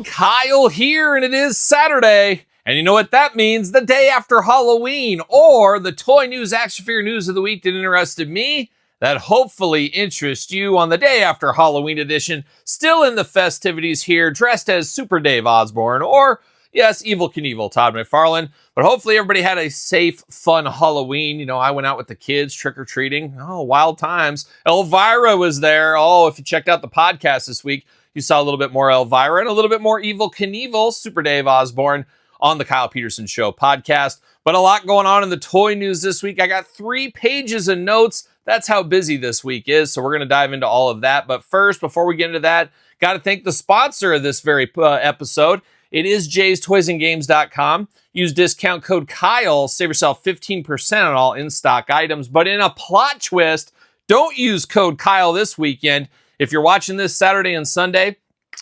Kyle here, and it is Saturday. And you know what that means? The day after Halloween, or the toy news, action figure news of the week that interested me, that hopefully interests you on the day after Halloween edition, still in the festivities here, dressed as Super Dave Osborne, or, yes, Evil Knievel, Todd McFarlane. But hopefully everybody had a safe, fun Halloween. You know, I went out with the kids trick-or-treating. Oh, wild times. Elvira was there. Oh, if you checked out the podcast this week, you saw a little bit more Elvira and a little bit more Evil Knievel, Super Dave Osborne, on the Kyle Peterson Show podcast. But a lot going on in the toy news this week. I got 3 pages of notes. That's how busy this week is. So we're going to dive into all of that. But first, before we get into that, got to thank the sponsor of this very episode. It is jaystoysandgames.com. Use discount code Kyle. Save yourself 15% on all in-stock items. But in a plot twist, don't use code Kyle this weekend. If you're watching this Saturday and Sunday,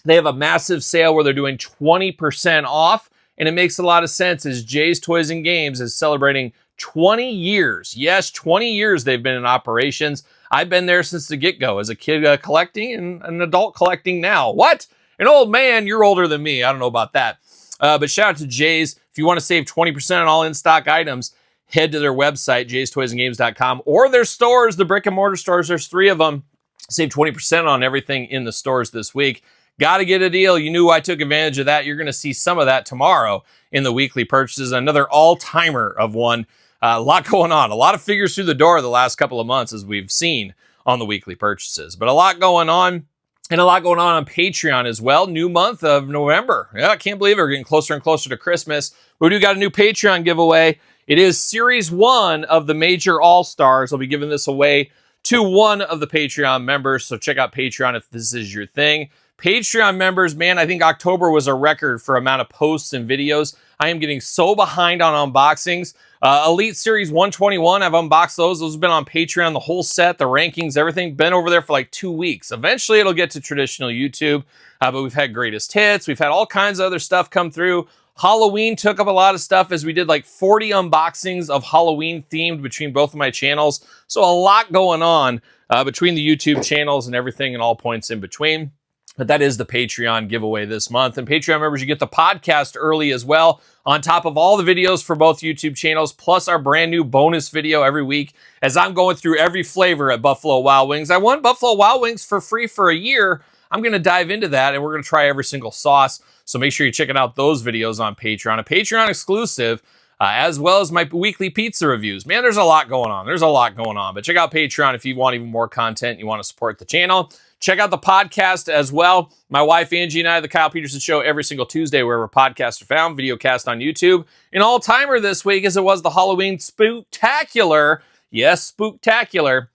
they have a massive sale where they're doing 20% off. And it makes a lot of sense as Jay's Toys and Games is celebrating 20 years. Yes, 20 years they've been in operations. I've been there since the get-go as a kid collecting and an adult collecting now. What? An old man? You're older than me. I don't know about that. But shout out to Jay's. If you want to save 20% on all in-stock items, head to their website, jaystoysandgames.com, or their stores, the brick-and-mortar stores. There's 3 of them. Save 20% on everything in the stores this week. Got to get a deal. You knew I took advantage of that. You're going to see some of that tomorrow in the weekly purchases. Another all-timer of one. A lot going on. A lot of figures through the door the last couple of months, as we've seen on the weekly purchases. But a lot going on, and a lot going on Patreon as well. New month of November. Yeah, I can't believe it. We're getting closer and closer to Christmas. We do got a new Patreon giveaway. It is Series 1 of the Major All-Stars. I'll be giving this away to one of the Patreon members. So check out Patreon if this is your thing. Patreon members, man, I think October was a record for amount of posts and videos. I am getting so behind on unboxings. Elite Series 121, I've unboxed those. Those have been on Patreon, the whole set, the rankings, everything. Been over there for like 2 weeks. Eventually, it'll get to traditional YouTube. But we've had greatest hits. We've had all kinds of other stuff come through. Halloween took up a lot of stuff as we did like 40 unboxings of Halloween themed between both of my channels. So a lot going on between the YouTube channels and everything and all points in between. But that is the Patreon giveaway this month. And Patreon members, you get the podcast early as well, on top of all the videos for both YouTube channels, plus our brand new bonus video every week as I'm going through every flavor at Buffalo Wild Wings. I won Buffalo Wild Wings for free for a year. I'm going to dive into that, and we're going to try every single sauce. So make sure you're checking out those videos on Patreon. A Patreon exclusive, as well as my weekly pizza reviews. Man, there's a lot going on. But check out Patreon if you want even more content, you want to support the channel. Check out the podcast as well. My wife, Angie, and I, The Kyle Peterson Show, every single Tuesday, wherever podcasts are found, video cast on YouTube. An all-timer this week, as it was the Halloween Spooktacular. Yes, Spooktacular.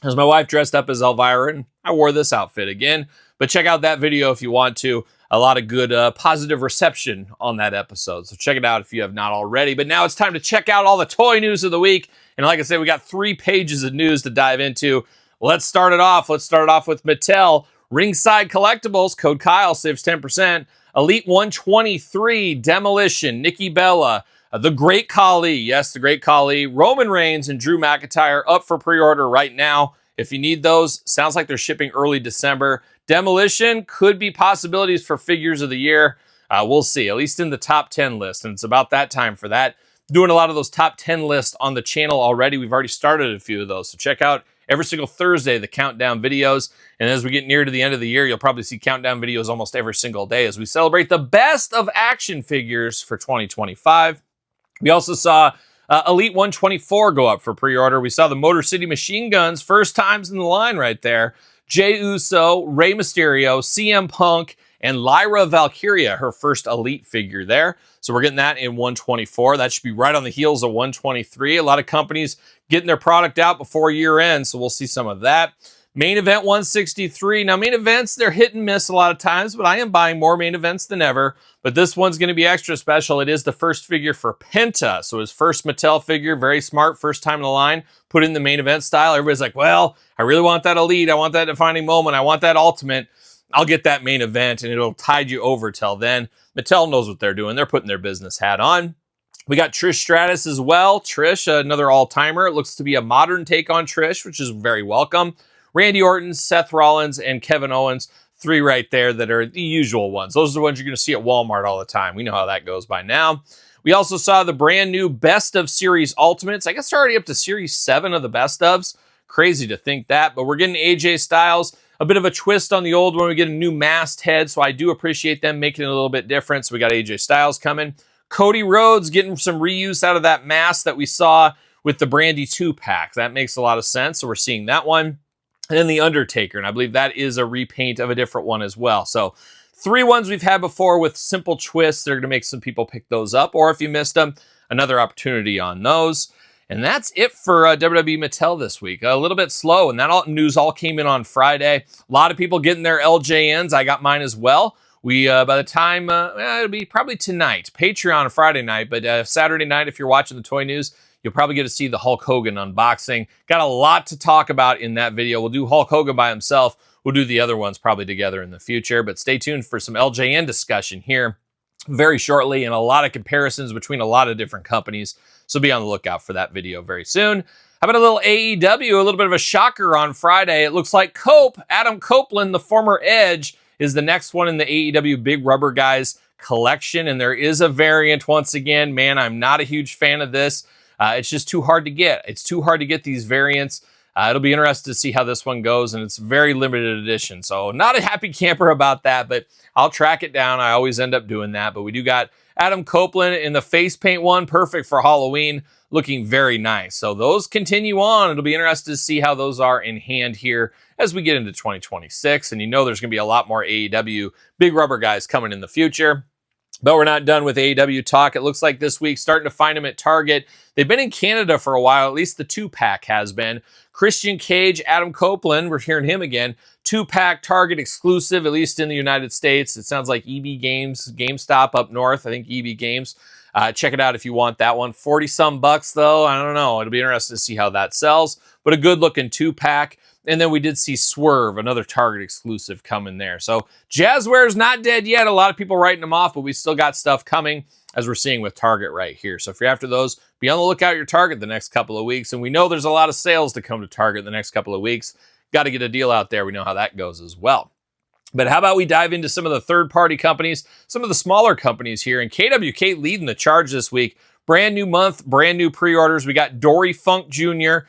As my wife dressed up as Elvira, and I wore this outfit again. But check out that video if you want to. A lot of good positive reception on that episode. So check it out if you have not already. But now it's time to check out all the toy news of the week. And like I said, we got 3 pages of news to dive into. Let's start it off. Let's start it off with Mattel. Ringside Collectibles, code Kyle, saves 10%. Elite 123, Demolition, Nikki Bella, The Great Khali, yes, The Great Khali, Roman Reigns, and Drew McIntyre up for pre-order right now. If you need those, sounds like they're shipping early December. Demolition could be possibilities for figures of the year. We'll see, at least in the top 10 list, and it's about that time for that. Doing a lot of those top 10 lists on the channel already. We've already started a few of those, so check out every single Thursday, the countdown videos. And as we get near to the end of the year, you'll probably see countdown videos almost every single day as we celebrate the best of action figures for 2025. We also saw Elite 124 go up for pre-order. We saw the Motor City Machine Guns, first times in the line right there. Jey Uso, Rey Mysterio, CM Punk, and Lyra Valkyria, her first Elite figure there. So we're getting that in 124. That should be right on the heels of 123. A lot of companies getting their product out before year end, so we'll see some of that. Main event 163. Now, main events, they're hit and miss a lot of times, but I am buying more main events than ever. But this one's going to be extra special. It is the first figure for Penta. So his first Mattel figure, very smart, first time in the line, put in the main event style. Everybody's like, well, I really want that Elite. I want that defining moment. I want that Ultimate. I'll get that main event, and it'll tide you over till then. Mattel knows what they're doing. They're putting their business hat on. We got Trish Stratus as well. Trish, another all-timer. It looks to be a modern take on Trish, which is very welcome. Randy Orton, Seth Rollins, and Kevin Owens. 3 right there that are the usual ones. Those are the ones you're going to see at Walmart all the time. We know how that goes by now. We also saw the brand new Best of Series Ultimates. I guess they're already up to Series 7 of the Best ofs. Crazy to think that, but we're getting AJ Styles. A bit of a twist on the old one. We get a new masked head, so I do appreciate them making it a little bit different. So we got AJ Styles coming. Cody Rhodes getting some reuse out of that mask that we saw with the Brandy 2-pack. That makes a lot of sense, so we're seeing that one. And then The Undertaker, and I believe that is a repaint of a different one as well. So 3 ones we've had before with simple twists. They're going to make some people pick those up, or if you missed them, another opportunity on those. And that's it for WWE Mattel this week. A little bit slow, and that news all came in on Friday. A lot of people getting their LJNs. I got mine as well. We, by the time, it'll be probably tonight. Patreon Friday night, but Saturday night, if you're watching the Toy News, you'll probably get to see the Hulk Hogan unboxing. Got a lot to talk about in that video. We'll do Hulk Hogan by himself. We'll do the other ones probably together in the future, but stay tuned for some LJN discussion here very shortly and a lot of comparisons between a lot of different companies. So be on the lookout for that video very soon. How about a little AEW, a little bit of a shocker on Friday. It looks like Adam Copeland, the former Edge, is the next one in the AEW Big Rubber Guys collection. And there is a variant once again. Man, I'm not a huge fan of this. It's just too hard to get. It's too hard to get these variants. It'll be interesting to see how this one goes, and it's very limited edition. So not a happy camper about that, but I'll track it down. I always end up doing that. But we do got Adam Copeland in the face paint one, perfect for Halloween, looking very nice. So those continue on. It'll be interesting to see how those are in hand here as we get into 2026. And you know there's going to be a lot more AEW Big Rubber Guys coming in the future. But we're not done with AEW talk. It looks like this week, starting to find them at Target. They've been in Canada for a while, at least the 2-pack has been. Christian Cage, Adam Copeland, we're hearing him again. 2-pack Target exclusive, at least in the United States. It sounds like EB Games, GameStop up north. I think EB Games. Check it out if you want that one. 40-some bucks, though. I don't know. It'll be interesting to see how that sells. But a good-looking 2-pack. And then we did see Swerve, another Target exclusive coming there. So Jazwares not dead yet. A lot of people writing them off, but we still got stuff coming, as we're seeing with Target right here. So if you're after those, be on the lookout at your Target the next couple of weeks. And we know there's a lot of sales to come to Target the next couple of weeks. Got to get a deal out there. We know how that goes as well. But how about we dive into some of the third-party companies, some of the smaller companies here. And KWK leading the charge this week. Brand new month, brand new pre-orders. We got Dory Funk Jr.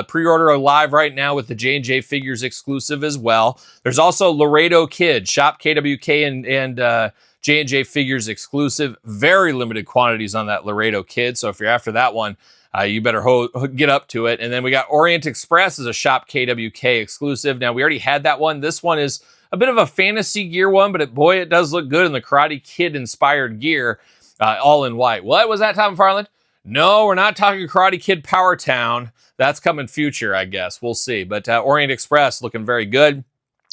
Pre-order live right now with the J&J Figures exclusive as well. There's also Laredo Kid, Shop KWK and J&J Figures exclusive. Very limited quantities on that Laredo Kid. So if you're after that one, you better get up to it. And then we got Orient Express as a Shop KWK exclusive. Now, we already had that one. This one is a bit of a fantasy gear one, but it does look good in the Karate Kid inspired gear. All in white. What was that, Tom Farland? No, we're not talking Karate Kid Power Town. That's coming future, I guess. We'll see. But Orient Express looking very good.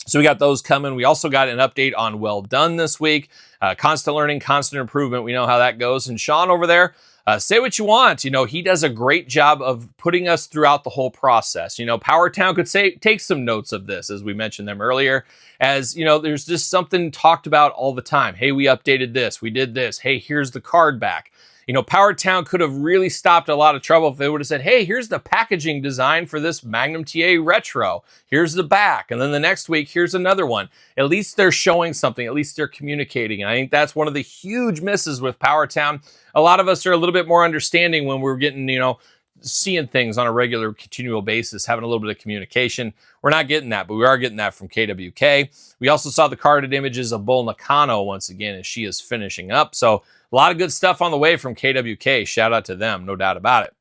So we got those coming. We also got an update on Well Done this week. Constant learning, constant improvement. We know how that goes. And Sean over there, say what you want. You know, he does a great job of putting us throughout the whole process. You know, Power Town could take some notes of this, as we mentioned them earlier. As, you know, there's just something talked about all the time. Hey, we updated this. We did this. Hey, here's the card back. You know, Power Town could have really stopped a lot of trouble if they would have said, hey, here's the packaging design for this Magnum TA Retro. Here's the back. And then the next week, here's another one. At least they're showing something. At least they're communicating. And I think that's one of the huge misses with Power Town. A lot of us are a little bit more understanding when we're getting, you know, seeing things on a regular, continual basis, having a little bit of communication. We're not getting that, but we are getting that from KWK. We also saw the carded images of Bull Nakano once again as she is finishing up. So a lot of good stuff on the way from KWK. Shout out to them, no doubt about it.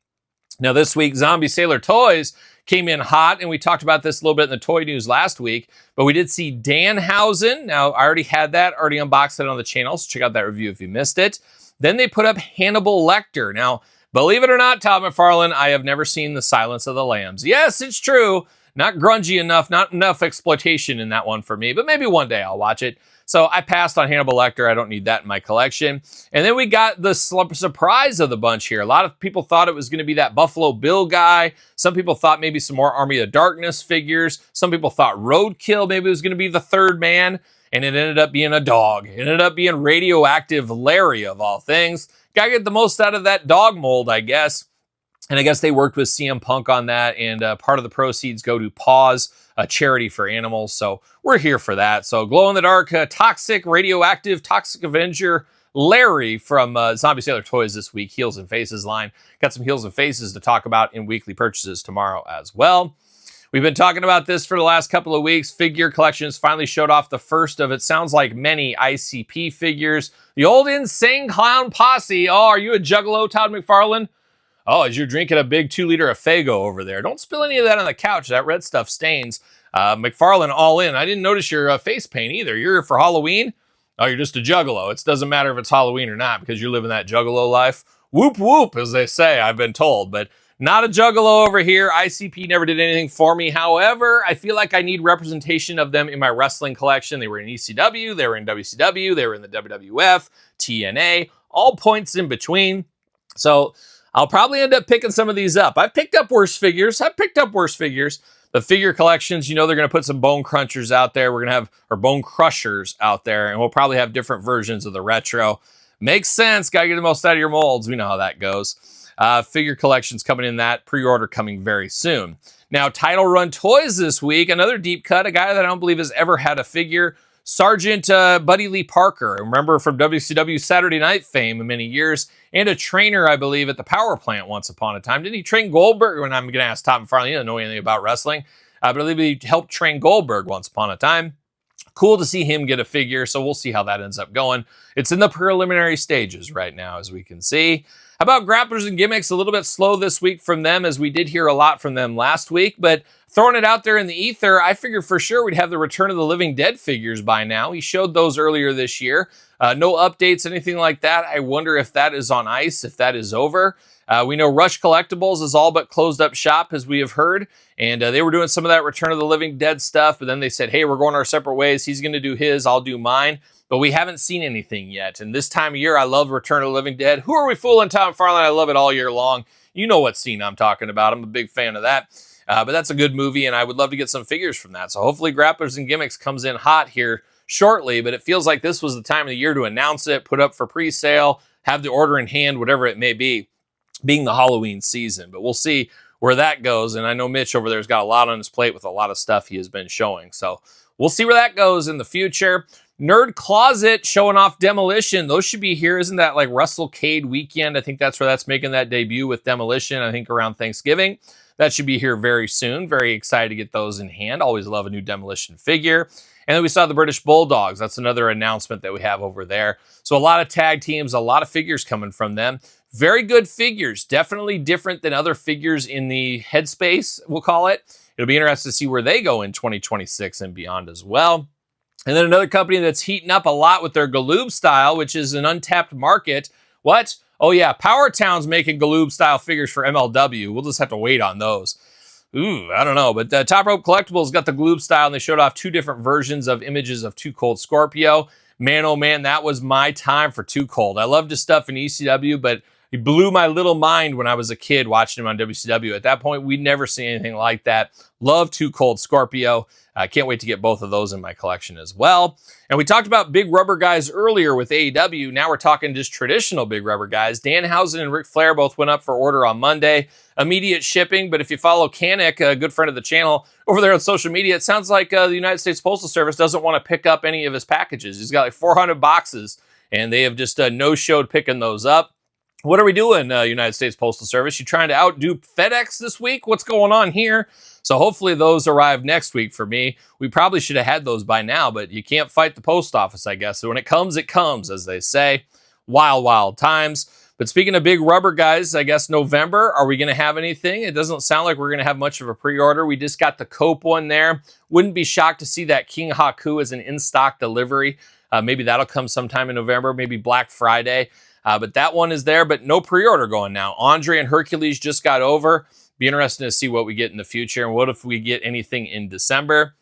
Now this week, Zombie Sailor Toys came in hot, and we talked about this a little bit in the Toy News last week, but we did see Danhausen. Now, I already had that, already unboxed it on the channel, so check out that review if you missed it. Then they put up Hannibal Lecter. Now, believe it or not, Todd McFarlane, I have never seen The Silence of the Lambs. Yes, it's true. Not grungy enough, not enough exploitation in that one for me, but maybe one day I'll watch it. So I passed on Hannibal Lecter. I don't need that in my collection. And then we got the surprise of the bunch here. A lot of people thought it was going to be that Buffalo Bill guy. Some people thought maybe some more Army of Darkness figures. Some people thought Roadkill maybe was going to be the third man. And it ended up being a dog. It ended up being Radioactive Larry, of all things. Gotta get the most out of that dog mold, I guess. And I guess they worked with CM Punk on that, and part of the proceeds go to Paws, a charity for animals. So we're here for that. So glow-in-the-dark, toxic, radioactive, toxic Avenger Larry from Zombie Sailor Toys this week, Heels and Faces line. Got some Heels and Faces to talk about in weekly purchases tomorrow as well. We've been talking about this for the last couple of weeks. Figure Collections finally showed off the first of, it sounds like, many ICP figures. The old Insane Clown Posse. Oh, are you a juggalo, Todd McFarlane? Oh, as you're drinking a big 2-liter of Faygo over there. Don't spill any of that on the couch. That red stuff stains. McFarlane all in. I didn't notice your face paint either. You're here for Halloween? Oh, you're just a juggalo. It doesn't matter if it's Halloween or not because you're living that juggalo life. Whoop, whoop, as they say, I've been told. But not a juggalo over here. ICP never did anything for me. However, I feel like I need representation of them in my wrestling collection. They were in ECW, they were in WCW, they were in the WWF, TNA, all points in between. So I'll probably end up picking some of these up. I've picked up worse figures. The Figure Collections, you know, they're going to put some Bone Crunchers out there. We're going to have our Bone Crushers out there, and we'll probably have different versions of the retro. Makes sense. Got to get the most out of your molds. We know how that goes. Figure Collections coming in, that pre-order coming very soon. Now, Title Run Toys this week, another deep cut, a guy that I don't believe has ever had a figure, Sergeant Buddy Lee Parker. Remember from WCW Saturday Night fame in many years, and a trainer, I believe, at the power plant once upon a time. Didn't he train Goldberg? When I'm going to ask Tom McFarlane, he doesn't know anything about wrestling. But I believe he helped train Goldberg once upon a time. Cool to see him get a figure, so we'll see how that ends up going. It's in the preliminary stages right now, as we can see. How about Grapplers and Gimmicks? A little bit slow this week from them, as we did hear a lot from them last week, but throwing it out there in the ether, I figured for sure we'd have the Return of the Living Dead figures by now. He showed those earlier this year. No updates, anything like that. I wonder if that is on ice, if that is over. We know Rush Collectibles is all but closed up shop, as we have heard, and they were doing some of that Return of the Living Dead stuff, but then they said, hey, we're going our separate ways. He's going to do his, I'll do mine. But we haven't seen anything yet. And this time of year, I love Return of the Living Dead. Who are we fooling, Tom McFarlane? I love it all year long. You know what scene I'm talking about. I'm a big fan of that. But that's a good movie, and I would love to get some figures from that. So hopefully Grapplers and Gimmicks comes in hot here shortly, but it feels like this was the time of the year to announce it, put up for pre-sale, have the order in hand, whatever it may be, being the Halloween season. But we'll see where that goes. And I know Mitch over there has got a lot on his plate with a lot of stuff he has been showing. So we'll see where that goes in the future. Nerd Closet showing off Demolition. Those should be here. Isn't that like WrestleCade weekend? I think that's where that's making that debut with Demolition. I think around Thanksgiving. That should be here very soon. Very excited to get those in hand. Always love a new Demolition figure. And then we saw the British Bulldogs. That's another announcement that we have over there. So a lot of tag teams, a lot of figures coming from them. Very good figures. Definitely different than other figures in the headspace, we'll call it. It'll be interesting to see where they go in 2026 and beyond as well. And then another company that's heating up a lot with their Galoob style, which is an untapped market. What? Oh yeah, Power Town's making Galoob style figures for MLW. We'll just have to wait on those. Ooh, I don't know. But Top Rope Collectibles got the Galoob style, and they showed off two different versions of images of Too Cold Scorpio. Man, oh man, that was my time for Too Cold. I loved his stuff in ECW, but he blew my little mind when I was a kid watching him on WCW. At that point, we'd never seen anything like that. Love Too Cold Scorpio. I can't wait to get both of those in my collection as well. And we talked about big rubber guys earlier with AEW. Now we're talking just traditional big rubber guys. Danhausen and Ric Flair both went up for order on Monday. Immediate shipping, but if you follow Kanik, a good friend of the channel, over there on social media, it sounds like the United States Postal Service doesn't want to pick up any of his packages. He's got like 400 boxes, and they have just no-showed picking those up. What are we doing, United States Postal Service? You trying to outdo FedEx this week? What's going on here? So hopefully those arrive next week for me. We probably should have had those by now, but you can't fight the post office, I guess. So when it comes, as they say. Wild, wild times. But speaking of big rubber guys, I guess November, are we going to have anything? It doesn't sound like we're going to have much of a pre-order. We just got the Cope one there. Wouldn't be shocked to see that King Haku as an in-stock delivery. Maybe that'll come sometime in November, maybe Black Friday. But that one is there, but no pre-order going now. Andre and Hercules just got over. Be interesting to see what we get in the future, and what if we get anything in December.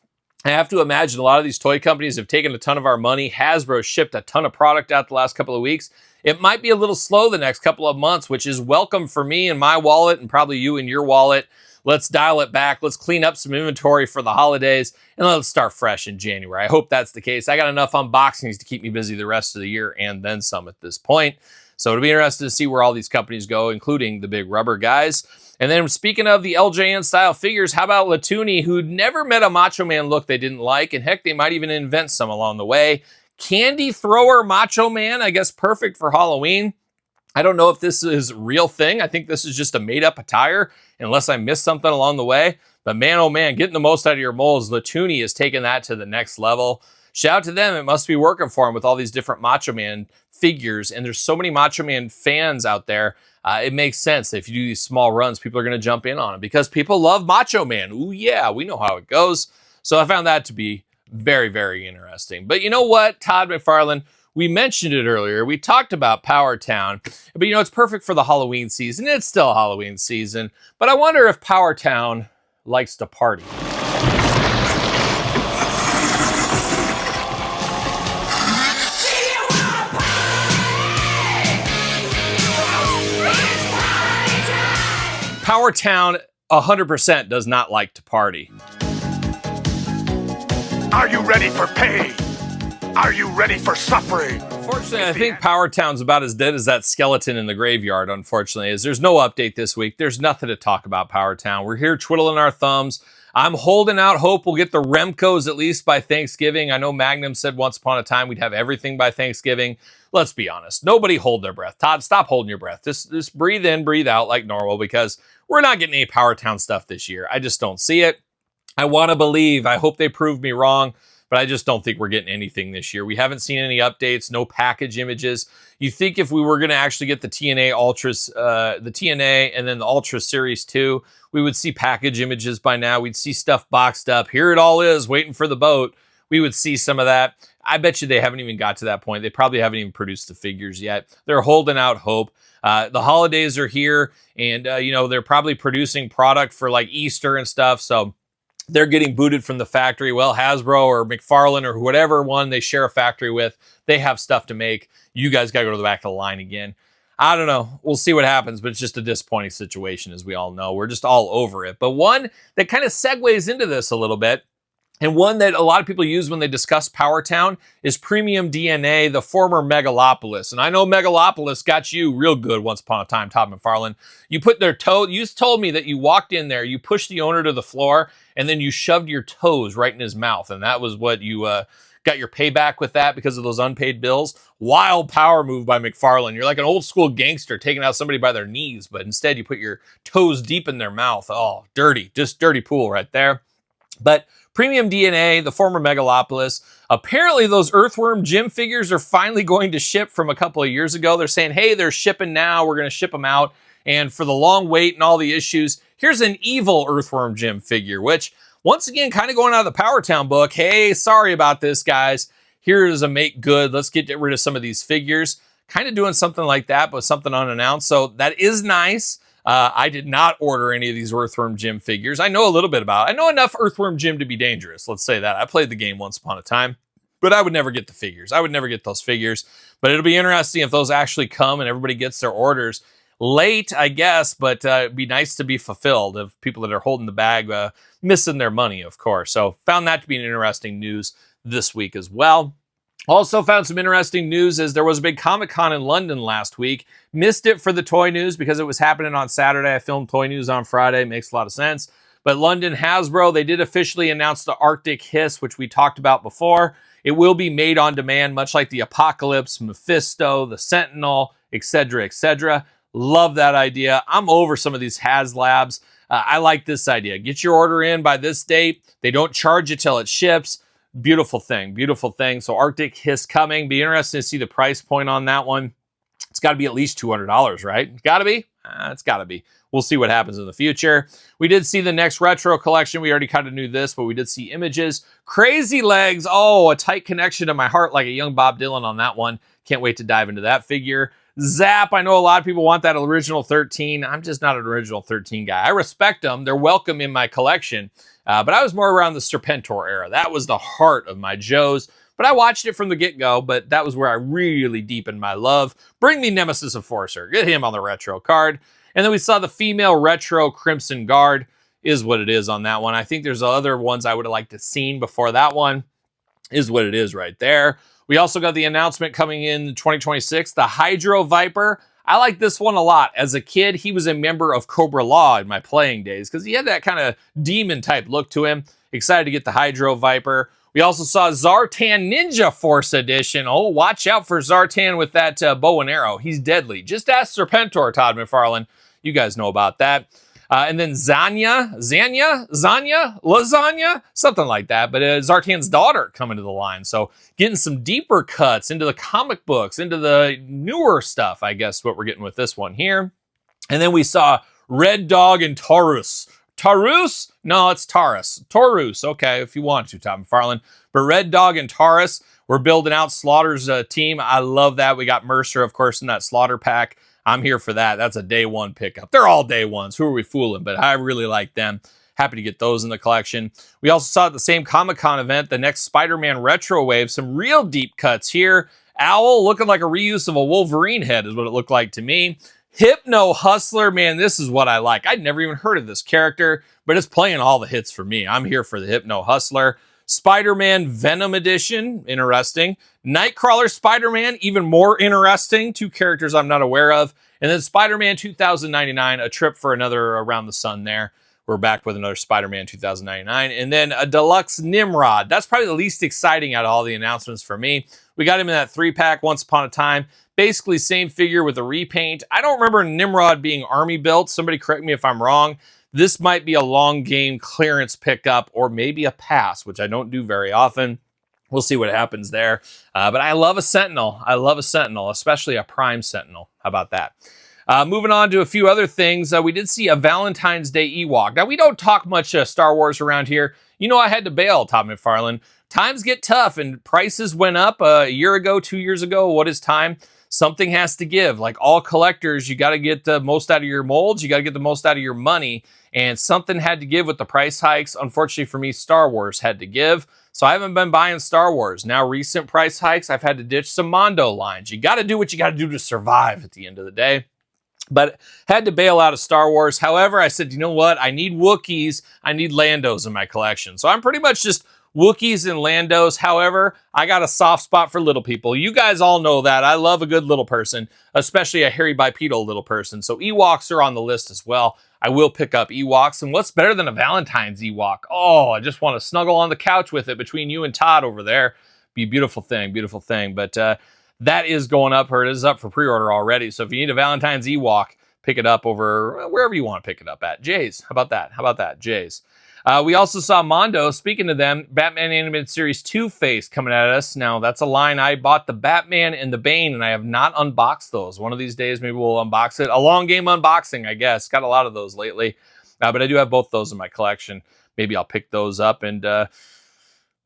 I have to imagine a lot of these toy companies have taken a ton of our money. Hasbro shipped a ton of product out the last couple of weeks. It might be a little slow the next couple of months, which is welcome for me and my wallet, and probably you and your wallet. Let's dial it back. Let's clean up some inventory for the holidays, and let's start fresh in January. I hope that's the case. I got enough unboxings to keep me busy the rest of the year and then some at this point. So it'll be interesting to see where all these companies go, including the big rubber guys. And then speaking of the LJN style figures, how about Latuni, who never met a Macho Man look they didn't like, and heck, they might even invent some along the way. Candy Thrower Macho Man, I guess perfect for Halloween. I don't know if this is a real thing. I think this is just a made-up attire, unless I missed something along the way. But man, oh man, getting the most out of your moles, Latuni is taking that to the next level. Shout out to them. It must be working for them with all these different Macho Man figures. And there's so many Macho Man fans out there. It makes sense that if you do these small runs, people are going to jump in on it because people love Macho Man. Ooh, yeah, we know how it goes. So I found that to be very, very interesting. But you know what, Todd McFarlane? We mentioned it earlier. We talked about Power Town, but you know, it's perfect for the Halloween season. It's still Halloween season, but I wonder if Power Town likes to party. Power Town 100% does not like to party. Are you ready for pain? Are you ready for suffering? Unfortunately, I think Power Town's about as dead as that skeleton in the graveyard, unfortunately, as there's no update this week. There's nothing to talk about Power Town. We're here twiddling our thumbs. I'm holding out hope we'll get the Remcos at least by Thanksgiving. I know Magnum said once upon a time we'd have everything by Thanksgiving. Let's be honest. Nobody hold their breath. Todd, stop holding your breath. Just breathe in, breathe out like normal because we're not getting any Power Town stuff this year. I just don't see it. I want to believe. I hope they prove me wrong. But I just don't think we're getting anything this year. We haven't seen any updates, no package images. You think if we were going to actually get the TNA Ultras, the TNA and then the Ultra Series 2, we would see package images by now. We'd see stuff boxed up. Here it all is, waiting for the boat. We would see some of that. I bet you they haven't even got to that point. They probably haven't even produced the figures yet. They're holding out hope. The holidays are here, and you know, they're probably producing product for like Easter and stuff, so they're getting booted from the factory. Well, Hasbro or McFarlane or whatever one they share a factory with, they have stuff to make. You guys got to go to the back of the line again. I don't know. We'll see what happens, but it's just a disappointing situation, as we all know. We're just all over it. But one that kind of segues into this a little bit, and one that a lot of people use when they discuss Power Town, is Premium DNA, the former Megalopolis. And I know Megalopolis got you real good once upon a time, Todd McFarlane. You put their toe, you told me that you walked in there, you pushed the owner to the floor, and then you shoved your toes right in his mouth. And that was what you got your payback with that because of those unpaid bills. Wild power move by McFarlane. You're like an old school gangster taking out somebody by their knees, but instead you put your toes deep in their mouth. Oh, dirty, just dirty pool right there. But Premium DNA, the former Megalopolis, apparently those Earthworm Jim figures are finally going to ship from a couple of years ago. They're saying, hey, they're shipping now. We're going to ship them out. And for the long wait and all the issues, here's an evil Earthworm Jim figure, which, once again, kind of going out of the Power Town book. Hey, sorry about this, guys. Here is a make good. Let's get rid of some of these figures. Kind of doing something like that, but something unannounced. So that is nice. I did not order any of these Earthworm Jim figures. I know a little bit about it. I know enough Earthworm Jim to be dangerous. Let's say that. I played the game once upon a time, but I would never get the figures. I would never get those figures. But it'll be interesting if those actually come and everybody gets their orders late, I guess, but it'd be nice to be fulfilled of people that are holding the bag, missing their money, of course. So found that to be an interesting news this week as well. Also found some interesting news as there was a big Comic-Con in London last week. Missed it for the toy news because it was happening on Saturday. I filmed toy news on Friday. Makes a lot of sense. But London Hasbro, they did officially announce the Arctic Hiss, which we talked about before. It will be made on demand, much like the Apocalypse, Mephisto, the Sentinel, etc., etc. Love that idea. I'm over some of these HasLabs. I like this idea. Get your order in by this date. They don't charge you till it ships. Beautiful thing, beautiful thing. So Arctic Hiss coming. Be interesting to see the price point on that one. It's got to be at least $200, right? It's got to be? It's got to be. We'll see what happens in the future. We did see the next retro collection. We already kind of knew this, but we did see images. Crazy Legs. Oh, a tight connection to my heart like a young Bob Dylan on that one. Can't wait to dive into that figure. Zap. I know a lot of people want that original 13. I'm just not an original 13 guy. I respect them. They're welcome in my collection. But I was more around the Serpentor era. That was the heart of my Joes. But I watched it from the get-go, but that was where I really deepened my love. Bring me Nemesis Enforcer. Get him on the retro card. And then we saw the female retro Crimson Guard. Is what it is on that one. I think there's other ones I would have liked to seen before that one. is what it is right there. We also got the announcement coming in 2026, the Hydro Viper. I like this one a lot. As a kid, he was a member of Cobra Law in my playing days because he had that kind of demon type look to him. Excited to get the Hydro Viper. We also saw Zartan Ninja Force Edition. Oh, watch out for Zartan with that bow and arrow. He's deadly. Just ask Serpentor, Todd McFarlane. You guys know about that. And then Lasagna, something like that. But Zartan's daughter coming to the line. So getting some deeper cuts into the comic books, into the newer stuff, I guess, what we're getting with this one here. And then we saw Red Dog and Taurus. Taurus? No, it's Taurus. Taurus, okay, if you want to, Tom McFarlane. But Red Dog and Taurus, we're building out Slaughter's team. I love that. We got Mercer, of course, in that Slaughter pack. I'm here for that. That's a day one pickup. They're all day ones. Who are we fooling? But I really like them. Happy to get those in the collection. We also saw at the same Comic-Con event, the next Spider-Man Retro Wave, some real deep cuts here. Owl looking like a reuse of a Wolverine head is what it looked like to me. Hypno Hustler, man, this is what I like. I'd never even heard of this character, but it's playing all the hits for me. I'm here for the Hypno Hustler. Spider-Man Venom Edition, interesting. Nightcrawler Spider-Man, even more interesting. Two characters I'm not aware of. And then Spider-Man 2099, a trip for another around the sun there. We're back with another Spider-Man 2099. And then a deluxe Nimrod. That's probably the least exciting out of all the announcements for me. We got him in that 3-pack once upon a time. Basically same figure with a repaint. I don't remember Nimrod being army built. Somebody correct me if I'm wrong. This might be a long game clearance pickup or maybe a pass, which I don't do very often. We'll see what happens there. But I love a Sentinel. I love a Sentinel, especially a Prime Sentinel. How about that? Moving on to a few other things. We did see a Valentine's Day Ewok. Now, we don't talk much Star Wars around here. You know, I had to bail, Todd McFarlane. Times get tough and prices went up a year ago, 2 years ago. What is time? Something has to give. Like all collectors, you got to get the most out of your molds. You got to get the most out of your money. And something had to give with the price hikes. Unfortunately for me, Star Wars had to give. So I haven't been buying Star Wars. Now, recent price hikes, I've had to ditch some Mondo lines. You got to do what you got to do to survive at the end of the day. But had to bail out of Star Wars. However, I said, you know what? I need Wookiees. I need Landos in my collection. So I'm pretty much just Wookiees and Landos. However, I got a soft spot for little people. You guys all know that. I love a good little person, especially a hairy bipedal little person. So Ewoks are on the list as well. I will pick up Ewoks. And what's better than a Valentine's Ewok? Oh, I just want to snuggle on the couch with it between you and Todd over there. Be a beautiful thing, beautiful thing. But that is going up, or it is up for pre-order already. So if you need a Valentine's Ewok, pick it up over wherever you want to pick it up at. Jay's. How about that? How about that? Jay's. We also saw Mondo, speaking of them, Batman Animated Series Two-Face coming at us. Now, that's a line. I bought the Batman and the Bane, and I have not unboxed those. One of these days, maybe we'll unbox it. A long game unboxing, I guess. Got a lot of those lately. But I do have both those in my collection. Maybe I'll pick those up and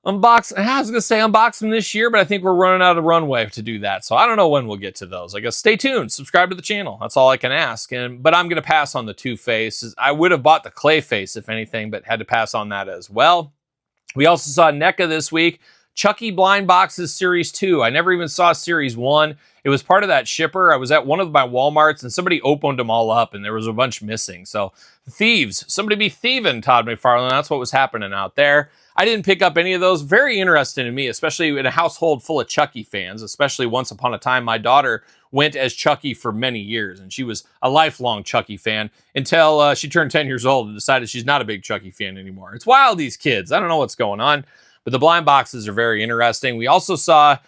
unbox. I was going to say unbox them this year, but I think we're running out of runway to do that. So I don't know when we'll get to those. I guess stay tuned. Subscribe to the channel. That's all I can ask. But I'm going to pass on the Two-Face. I would have bought the Clayface, if anything, but had to pass on that as well. We also saw NECA this week. Chucky Blind Boxes Series 2. I never even saw Series 1. It was part of that shipper. I was at one of my Walmarts, and somebody opened them all up, and there was a bunch missing. So thieves. Somebody be thieving, Todd McFarlane. That's what was happening out there. I didn't pick up any of those. Very interesting to me, especially in a household full of Chucky fans, especially once upon a time. My daughter went as Chucky for many years, and she was a lifelong Chucky fan until she turned 10 years old and decided she's not a big Chucky fan anymore. It's wild, these kids. I don't know what's going on, but the blind boxes are very interesting. We also saw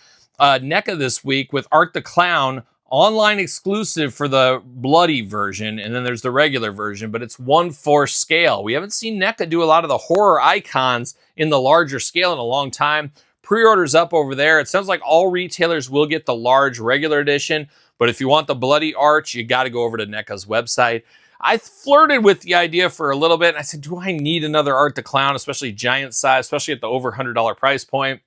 NECA this week with Art the Clown, online exclusive for the bloody version, and then there's the regular version, but it's 1/4 scale. We haven't seen NECA do a lot of the horror icons in the larger scale in a long time. Pre-orders up over there. It sounds like all retailers will get the large regular edition, but if you want the bloody art, you got to go over to NECA's website. I flirted with the idea for a little bit, and I said, do I need another Art the Clown, especially giant size, especially at the over $100 price point?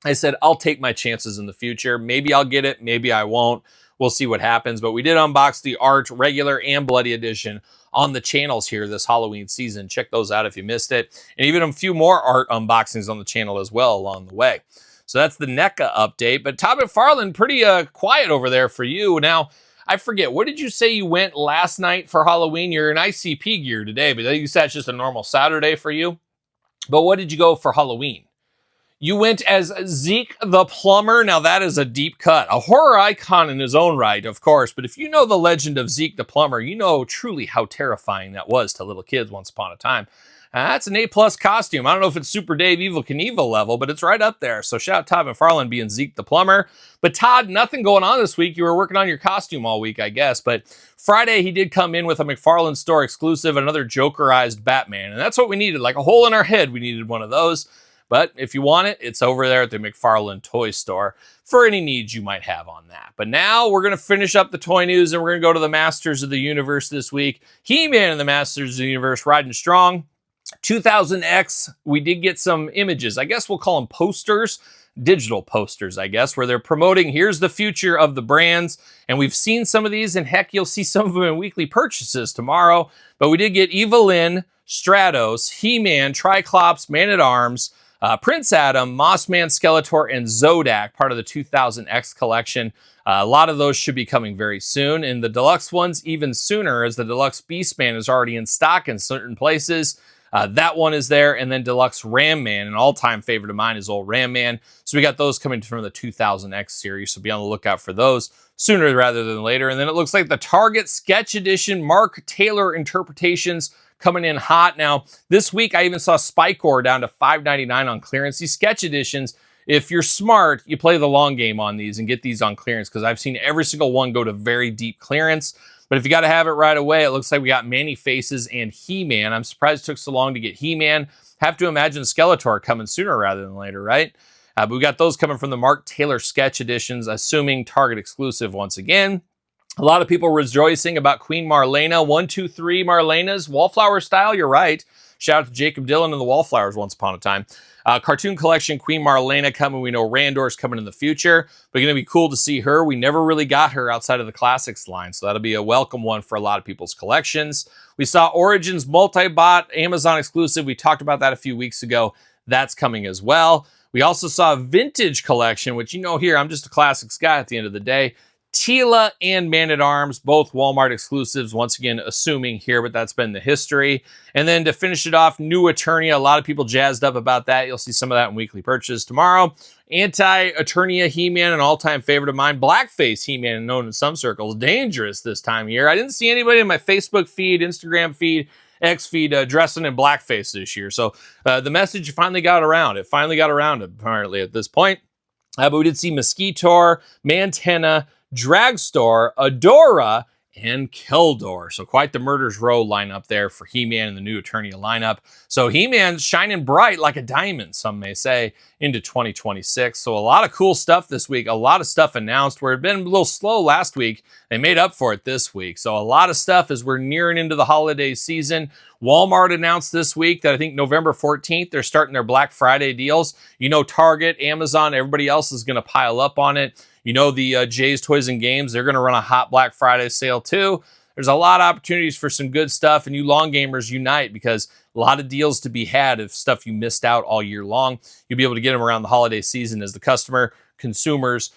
I said, I'll take my chances in the future. Maybe I'll get it, maybe I won't. We'll see what happens, but we did unbox the Art regular and bloody edition on the channels here this Halloween season. Check those out if you missed it. And even a few more Art unboxings on the channel as well along the way. So that's the NECA update. But Todd McFarlane, pretty quiet over there for you. Now, I forget, what did you say you went last night for Halloween? You're in ICP gear today, but you said it's just a normal Saturday for you. But what did you go for Halloween? You went as Zeke the Plumber. Now that is a deep cut. A horror icon in his own right, of course. But if you know the legend of Zeke the Plumber, you know truly how terrifying that was to little kids once upon a time. That's an A+ costume. I don't know if it's Super Dave Evil Knievel level, but it's right up there. So shout out Todd McFarlane being Zeke the Plumber. But Todd, nothing going on this week. You were working on your costume all week, I guess. But Friday, he did come in with a McFarlane store exclusive, another Jokerized Batman. And that's what we needed. Like a hole in our head, we needed one of those. But if you want it, it's over there at the McFarlane Toy Store for any needs you might have on that. But now we're going to finish up the toy news and we're going to go to the Masters of the Universe this week. He-Man and the Masters of the Universe riding strong. 2000X, we did get some images. I guess we'll call them posters, digital posters, I guess, where they're promoting, here's the future of the brands. And we've seen some of these, and heck, you'll see some of them in weekly purchases tomorrow. But we did get Evelyn, Stratos, He-Man, Triclops, Man-at-Arms, Prince Adam, Mossman, Skeletor, and Zodak, part of the 2000X collection. A lot of those should be coming very soon, and the deluxe ones even sooner, as the deluxe Beastman is already in stock in certain places. That one is there, and then deluxe Ram Man, an all-time favorite of mine is old Ram Man. So we got those coming from the 2000X series, so be on the lookout for those sooner rather than later. And then it looks like the Target Sketch Edition Mark Taylor interpretations coming in hot. Now, this week I even saw Spikor down to $5.99 on clearance. These Sketch Editions, if you're smart, you play the long game on these and get these on clearance, because I've seen every single one go to very deep clearance. But if you got to have it right away, it looks like we got Manny Faces and He-Man. I'm surprised it took so long to get He-Man. Have to imagine Skeletor coming sooner rather than later, right? But we got those coming from the Mark Taylor Sketch Editions, assuming Target exclusive once again. A lot of people rejoicing about Queen Marlena. 1, 2, 3 Marlenas, Wallflower style, you're right. Shout out to Jacob Dylan and the Wallflowers once upon a time. Cartoon collection, Queen Marlena coming. We know Randor's coming in the future, but going to be cool to see her. We never really got her outside of the Classics line, so that'll be a welcome one for a lot of people's collections. We saw Origins Multibot, Amazon exclusive. We talked about that a few weeks ago. That's coming as well. We also saw a Vintage collection, which, you know, here, I'm just a Classics guy at the end of the day. Tila and Man-at-Arms, both Walmart exclusives, once again, assuming here, but that's been the history. And then to finish it off, New Eternia. A lot of people jazzed up about that. You'll see some of that in weekly purchase tomorrow. Anti-Eternia He-Man, an all-time favorite of mine. Blackface He-Man, known in some circles. Dangerous this time of year. I didn't see anybody in my Facebook feed, Instagram feed, X feed dressing in blackface this year. So the message finally got around. It finally got around, apparently, at this point. But we did see Mosquitor, Mantenna, Dragstore, Adora, and Keldor. So quite the Murders Row lineup there for He-Man and the New Eternia lineup. So He-Man's shining bright like a diamond, some may say, into 2026. So a lot of cool stuff this week. A lot of stuff announced where it had been a little slow last week. They made up for it this week. So a lot of stuff as we're nearing into the holiday season. Walmart announced this week that I think November 14th, they're starting their Black Friday deals. You know, Target, Amazon, everybody else is going to pile up on it. You know, the Jay's Toys and Games, they're going to run a hot Black Friday sale too. There's a lot of opportunities for some good stuff, and you long gamers unite, because a lot of deals to be had of stuff you missed out all year long. You'll be able to get them around the holiday season as the customer, consumers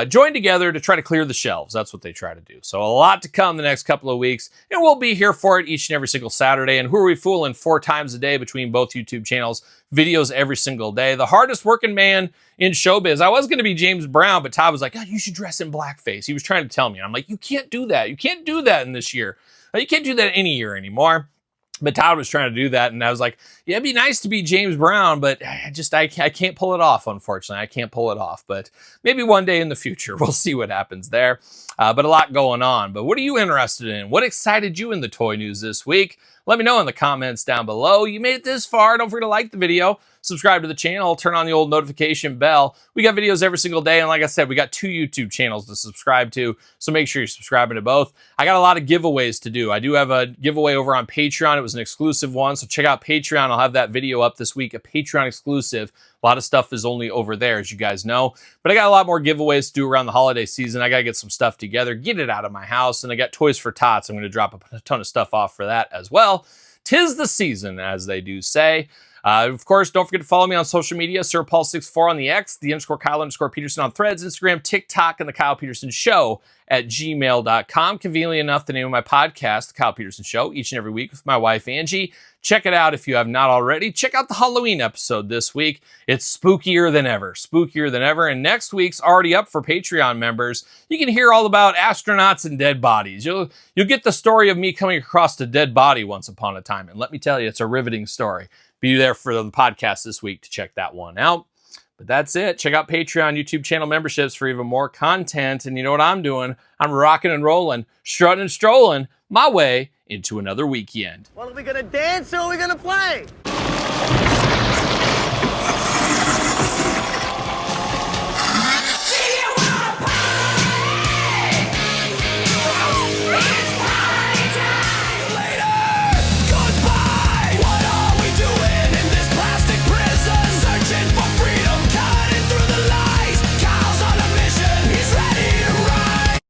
join together to try to clear the shelves. That's what they try to do. So a lot to come the next couple of weeks, and we'll be here for it each and every single Saturday. And who are we fooling? 4 times a day between both YouTube channels, videos every single day. The hardest working man in showbiz. I was going to be James Brown, but Todd was like, oh, you should dress in blackface. He was trying to tell me. And I'm like, you can't do that. You can't do that in this year. You can't do that any year anymore. But Todd was trying to do that, and I was like, yeah, it'd be nice to be James Brown, but I can't pull it off, unfortunately. I can't pull it off, but maybe one day in the future, we'll see what happens there. But a lot going on. But what are you interested in? What excited you in the toy news this week? Let me know in the comments down below. You made it this far. Don't forget to like the video, subscribe to the channel, turn on the old notification bell. We got videos every single day, and like I said, we got 2 YouTube channels to subscribe to, so make sure you're subscribing to both. I got a lot of giveaways to do. I do have a giveaway over on Patreon. It was an exclusive one, so check out Patreon. I'll have that video up this week, a Patreon exclusive. A lot of stuff is only over there, as you guys know. But I got a lot more giveaways to do around the holiday season. I got to get some stuff together, get it out of my house, and I got Toys for Tots. I'm going to drop a ton of stuff off for that as well. 'Tis the season, as they do say. Of course, don't forget to follow me on social media, SirPaul64 on the X, _Kyle_Peterson on Threads, Instagram, TikTok, and TheKylePetersonShow at gmail.com. Conveniently enough, the name of my podcast, The Kyle Peterson Show, each and every week with my wife, Angie. Check it out if you have not already. Check out the Halloween episode this week. It's spookier than ever. And next week's already up for Patreon members. You can hear all about astronauts and dead bodies. You'll get the story of me coming across a dead body once upon a time. And let me tell you, it's a riveting story. Be there for the podcast this week to check that one out. But that's it. Check out Patreon, YouTube channel memberships for even more content. And you know what I'm doing? I'm rocking and rolling, strutting and strolling my way into another weekend. Well, are we gonna dance or are we gonna play?